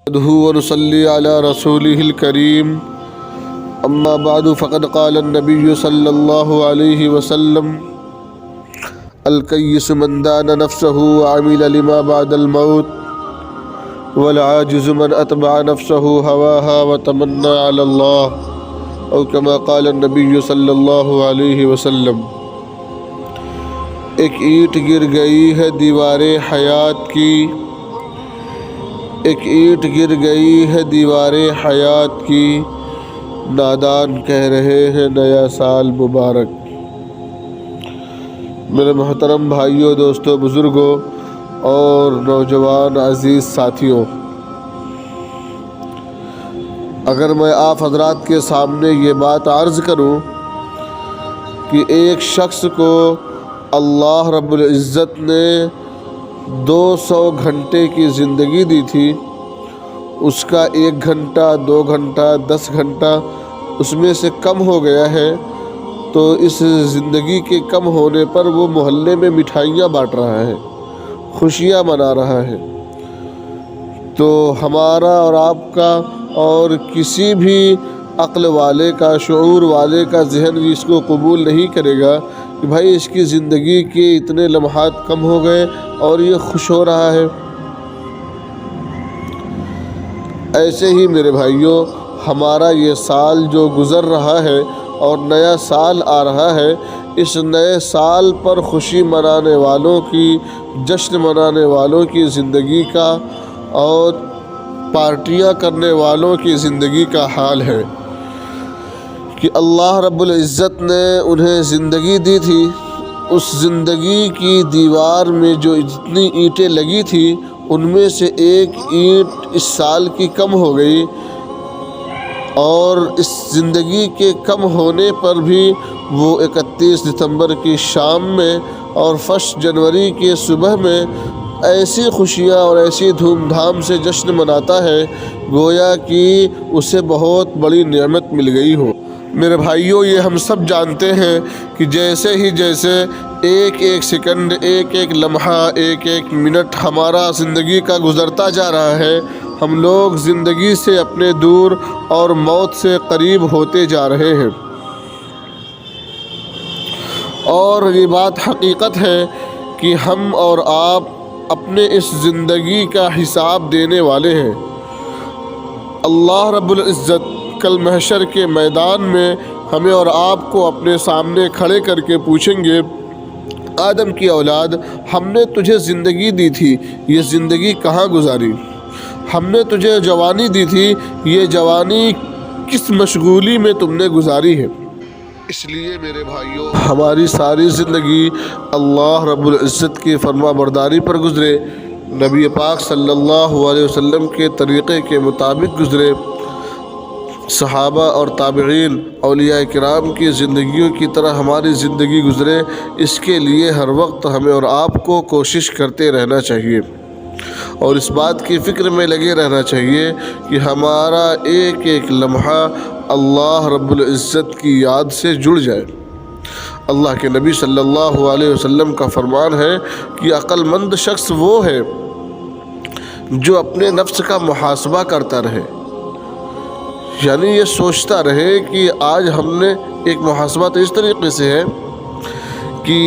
نحمده ونصلي على رسوله الكريم أما بعد فقد قال النبي صلى الله عليه وسلم الكيس من دان نفسه وعمل لما بعد الموت والعاجز من أتبع نفسه هواها وتمنى على الله أو كما قال النبي صلى الله عليه وسلم۔ ایک اینٹ گر گئی ہے دیوار حیات کی، ایک اینٹ گر گئی ہے دیوار حیات کی، نادان کہہ رہے ہیں نیا سال مبارک۔ میرے محترم بھائیوں، دوستوں، بزرگوں اور نوجوان عزیز ساتھیوں، اگر میں آپ حضرات کے سامنے یہ بات عرض کروں کہ ایک شخص کو اللہ رب العزت نے 200 گھنٹے کی زندگی دی تھی، اس کا 1 گھنٹہ 2 گھنٹہ 10 گھنٹہ اس میں سے کم ہو گیا ہے، تو اس زندگی کے کم ہونے پر وہ محلے میں مٹھائیاں بانٹ رہا ہے، خوشیاں منا رہا ہے۔ تو ہمارا اور آپ کا اور کسی بھی عقل والے کا، شعور والے کا ذہن بھی اس کو قبول نہیں کرے گا کہ بھائی اس کی زندگی کے اتنے لمحات کم ہو گئے اور یہ خوش ہو رہا ہے۔ ایسے ہی میرے بھائیوں، ہمارا یہ سال جو گزر رہا ہے اور نیا سال آ رہا ہے، اس نئے سال پر خوشی منانے والوں کی، جشن منانے والوں کی زندگی کا اور پارٹیاں کرنے والوں کی زندگی کا حال ہے کہ اللہ رب العزت نے انہیں زندگی دی تھی، اس زندگی کی دیوار میں جو جتنی اینٹیں لگی تھی ان میں سے ایک اینٹ اس سال کی کم ہو گئی، اور اس زندگی کے کم ہونے پر بھی وہ 31 دسمبر کی شام میں اور 1 جنوری کی صبح میں ایسی خوشیاں اور ایسی دھوم دھام سے جشن مناتا ہے گویا کہ اسے بہت بڑی نعمت مل گئی ہو۔ میرے بھائیوں، یہ ہم سب جانتے ہیں کہ جیسے ایک ایک سیکنڈ، ایک ایک لمحہ، ایک ایک منٹ ہمارا زندگی کا گزرتا جا رہا ہے، ہم لوگ زندگی سے اپنے دور اور موت سے قریب ہوتے جا رہے ہیں۔ اور یہ بات حقیقت ہے کہ ہم اور آپ اپنے اس زندگی کا حساب دینے والے ہیں۔ اللہ رب العزت کل محشر کے میدان میں ہمیں اور آپ کو اپنے سامنے کھڑے کر کے پوچھیں گے، آدم کی اولاد، ہم نے تجھے زندگی دی تھی، یہ زندگی کہاں گزاری؟ ہم نے تجھے جوانی دی تھی، یہ جوانی کس مشغولی میں تم نے گزاری ہے؟ اس لیے میرے بھائیوں، ہماری ساری زندگی اللہ رب العزت کی فرما برداری پر گزرے، نبی پاک صلی اللہ علیہ وسلم کے طریقے کے مطابق گزرے، صحابہ اور تابعین، اولیاء کرام کی زندگیوں کی طرح ہماری زندگی گزرے، اس کے لیے ہر وقت ہمیں اور آپ کو کوشش کرتے رہنا چاہیے، اور اس بات کی فکر میں لگے رہنا چاہیے کہ ہمارا ایک ایک لمحہ اللہ رب العزت کی یاد سے جڑ جائے۔ اللہ کے نبی صلی اللہ علیہ وسلم کا فرمان ہے کہ عقل مند شخص وہ ہے جو اپنے نفس کا محاسبہ کرتا رہے، یعنی یہ سوچتا رہے کہ آج ہم نے ایک محاسبہ تو اس طریقے سے ہے کہ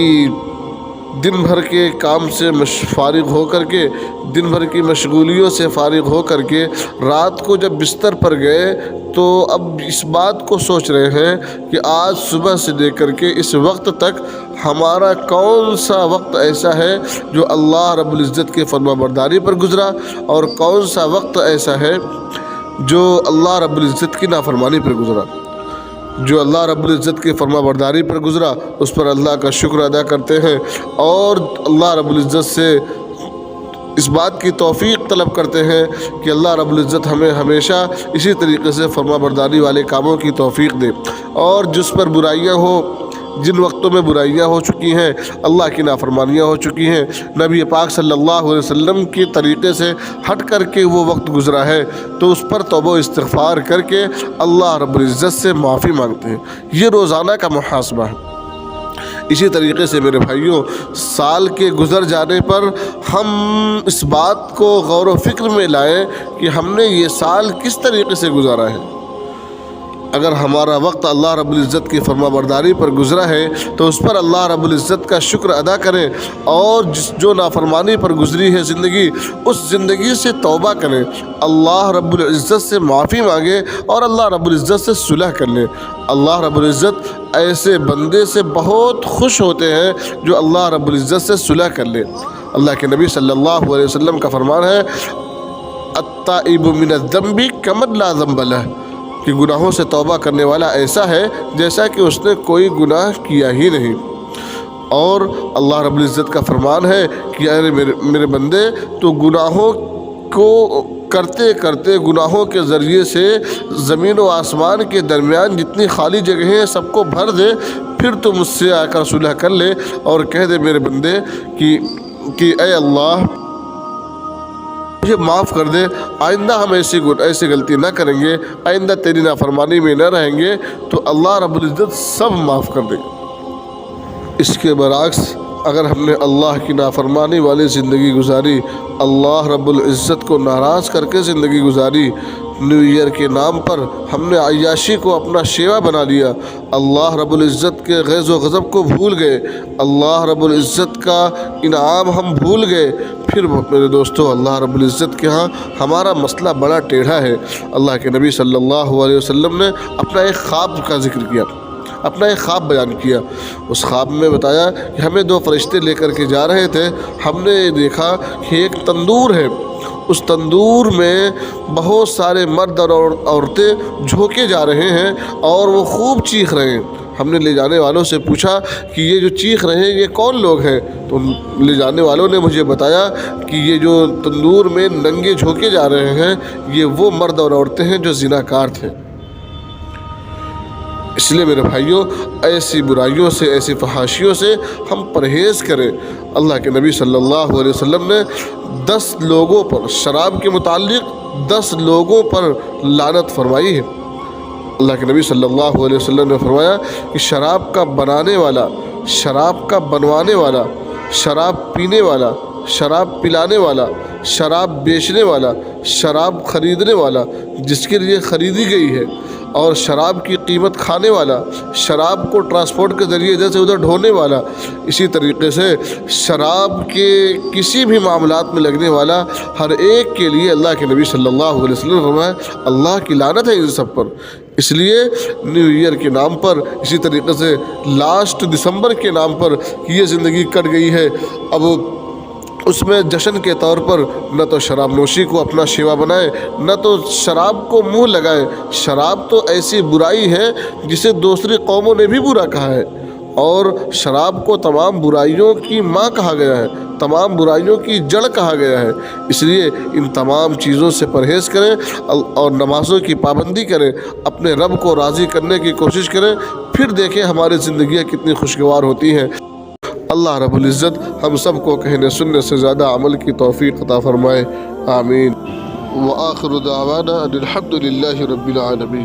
دن بھر کے کام سے فارغ ہو کر کے، دن بھر کی مشغولیوں سے فارغ ہو کر کے رات کو جب بستر پر گئے تو اب اس بات کو سوچ رہے ہیں کہ آج صبح سے لے کر کے اس وقت تک ہمارا کون سا وقت ایسا ہے جو اللہ رب العزت کے فرما برداری پر گزرا، اور کون سا وقت ایسا ہے جو اللہ رب العزت کی نافرمانی پر گزرا۔ جو اللہ رب العزت کی فرما برداری پر گزرا اس پر اللہ کا شکر ادا کرتے ہیں، اور اللہ رب العزت سے اس بات کی توفیق طلب کرتے ہیں کہ اللہ رب العزت ہمیں ہمیشہ اسی طریقے سے فرما برداری والے کاموں کی توفیق دے، اور جس پر برائیاں ہو، جن وقتوں میں برائیاں ہو چکی ہیں، اللہ کی نافرمانیاں ہو چکی ہیں، نبی پاک صلی اللہ علیہ وسلم کے طریقے سے ہٹ کر کے وہ وقت گزرا ہے، تو اس پر توبہ و استغفار کر کے اللہ رب العزت سے معافی مانگتے ہیں۔ یہ روزانہ کا محاسبہ ہے۔ اسی طریقے سے میرے بھائیوں، سال کے گزر جانے پر ہم اس بات کو غور و فکر میں لائیں کہ ہم نے یہ سال کس طریقے سے گزارا ہے۔ اگر ہمارا وقت اللہ رب العزت کی فرما برداری پر گزرا ہے تو اس پر اللہ رب العزت کا شکر ادا کریں، اور جو نافرمانی پر گزری ہے زندگی، اس زندگی سے توبہ کریں، اللہ رب العزت سے معافی مانگیں اور اللہ رب العزت سے صلح کر لیں۔ اللہ رب العزت ایسے بندے سے بہت خوش ہوتے ہیں جو اللہ رب العزت سے صلح کر لے۔ اللہ کے نبی صلی اللہ علیہ وسلم کا فرمان ہے، التائب من الذنب کمن لا ذنب لہ، کہ گناہوں سے توبہ کرنے والا ایسا ہے جیسا کہ اس نے کوئی گناہ کیا ہی نہیں۔ اور اللہ رب العزت کا فرمان ہے کہ اے میرے بندے، تو گناہوں کو کرتے کرتے گناہوں کے ذریعے سے زمین و آسمان کے درمیان جتنی خالی جگہیں ہیں سب کو بھر دے، پھر تو مجھ سے آ کر صلح کر لے اور کہہ دے میرے بندے کہ اے اللہ مجھے معاف کر دے، آئندہ ہم ایسی غلطی نہ کریں گے، آئندہ تیری نافرمانی میں نہ رہیں گے، تو اللہ رب العزت سب معاف کر دے گا۔ اس کے برعکس اگر ہم نے اللہ کی نافرمانی والی زندگی گزاری، اللہ رب العزت کو ناراض کر کے زندگی گزاری، نیو ایئر کے نام پر ہم نے عیاشی کو اپنا شیوا بنا لیا، اللہ رب العزت کے غیظ و غضب کو بھول گئے، اللہ رب العزت کا انعام ہم بھول گئے، پھر میرے دوستو اللہ رب العزت کے ہاں ہمارا مسئلہ بڑا ٹیڑھا ہے۔ اللہ کے نبی صلی اللہ علیہ وسلم نے اپنا ایک خواب کا ذکر کیا، اپنا ایک خواب بیان کیا۔ اس خواب میں بتایا کہ ہمیں دو فرشتے لے کر کے جا رہے تھے، ہم نے دیکھا کہ ایک تندور ہے، اس تندور میں بہت سارے مرد اور عورتیں جھونکے جا رہے ہیں اور وہ خوب چیخ رہے ہیں۔ ہم نے لے جانے والوں سے پوچھا کہ یہ جو چیخ رہے ہیں یہ کون لوگ ہیں؟ تو لے جانے والوں نے مجھے بتایا کہ یہ جو تندور میں ننگے جھونکے جا رہے ہیں یہ وہ مرد اور عورتیں ہیں جو زناکار تھے۔ اس لیے میرے بھائیوں، ایسی برائیوں سے، ایسی فحاشیوں سے ہم پرہیز کریں۔ اللہ کے نبی صلی اللہ علیہ وسلم نے 10 لوگوں پر، شراب کے متعلق 10 لوگوں پر لعنت فرمائی ہے۔ اللہ کے نبی صلی اللہ علیہ وسلم نے فرمایا کہ شراب کا بنانے والا، شراب کا بنوانے والا، شراب پینے والا، شراب پلانے والا، شراب بیچنے والا، شراب خریدنے والا جس کے لیے خریدی گئی ہے، اور شراب کی قیمت کھانے والا، شراب کو ٹرانسپورٹ کے ذریعے ادھر سے ادھر ڈھونے والا، اسی طریقے سے شراب کے کسی بھی معاملات میں لگنے والا، ہر ایک کے لیے اللہ کے نبی صلی اللہ علیہ وسلم نے فرمایا اللہ کی لعنت ہے ان سب پر۔ اس لیے نیو ایئر کے نام پر، اسی طریقے سے لاسٹ دسمبر کے نام پر یہ زندگی کٹ گئی ہے، اب اس میں جشن کے طور پر نہ تو شراب نوشی کو اپنا شیوا بنائیں، نہ تو شراب کو منہ لگائیں۔ شراب تو ایسی برائی ہے جسے دوسری قوموں نے بھی برا کہا ہے، اور شراب کو تمام برائیوں کی ماں کہا گیا ہے، تمام برائیوں کی جڑ کہا گیا ہے۔ اس لیے ان تمام چیزوں سے پرہیز کریں اور نمازوں کی پابندی کریں، اپنے رب کو راضی کرنے کی کوشش کریں، پھر دیکھیں ہماری زندگیاں کتنی خوشگوار ہوتی ہیں۔ اللہ رب العزت ہم سب کو کہنے سننے سے زیادہ عمل کی توفیق عطا فرمائے، آمین۔ وآخر دعوانا ان الحمد للہ رب العالمین۔